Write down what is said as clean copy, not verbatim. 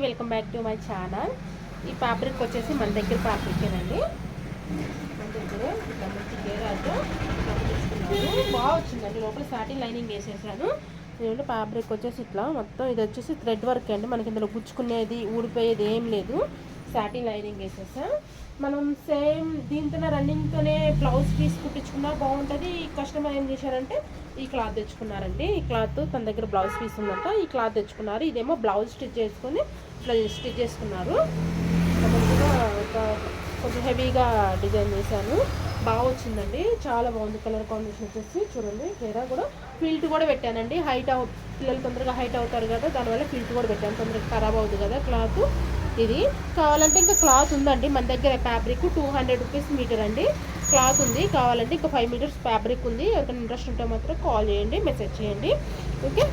Welcome back to my channel. ఈ fabric వచ్చేసి మన దగ్గర ఫ్యాబ్రికేనండి. మన దగ్గర ఇట్లా మంచి గేరాతో తీసుకున్నాను. బాగా వచ్చిందండి. లోపల సాటిన్ లైనింగ్ వేసేసాను. దీంట్లో ఫ్యాబ్రిక్ వచ్చేసి ఇట్లా మొత్తం ఇది వచ్చేసి థ్రెడ్ వర్క్ అండి. మనకి ఇందులో గుచ్చుకునేది ఊడిపోయేది ఏం లేదు. సాటిన్ లైనింగ్ వేసేసా. మనం సేమ్ దీంతోనే రన్నింగ్తోనే బ్లౌజ్ పీస్ కుట్టించుకున్నా బాగుంటుంది. కస్టమర్ ఏం చేశారంటే ఈ క్లాత్ తెచ్చుకున్నారండి. ఈ క్లాత్ తన దగ్గర బ్లౌజ్ పీస్ ఉందంట, ఈ క్లాత్ తెచ్చుకున్నారు. ఇదేమో బ్లౌజ్ స్టిచ్ చేసుకొని ఇట్లా స్టిచ్ చేసుకున్నారు. మంచిగా కొంచెం హెవీగా డిజైన్ చేశాను. బాగా వచ్చిందండి, చాలా బాగుంది. కలర్ కాంబినేషన్ వచ్చేసి చూడండి. హెయిర్ కూడా ఫిల్ట్ కూడా పెట్టానండి. పిల్లలు తొందరగా హైట్ అవుతారు కదా, దానివల్ల ఫిల్ట్ కూడా పెట్టాను. తొందరగా ఖరాబ్ అవుతుంది కదా క్లాత్. ఇది కావాలంటే ఇంకా క్లాత్ ఉందండి మన దగ్గర. ఫ్యాబ్రిక్ 200 రూపీస్ మీటర్ అండి. క్లాత్ ఉంది, కావాలంటే ఇంకా 5 మీటర్స్ ఫ్యాబ్రిక్ ఉంది. ఎవరికైనా ఇంట్రెస్ట్ ఉంటే మాత్రం కాల్ చేయండి, మెసేజ్ చేయండి. ఓకే.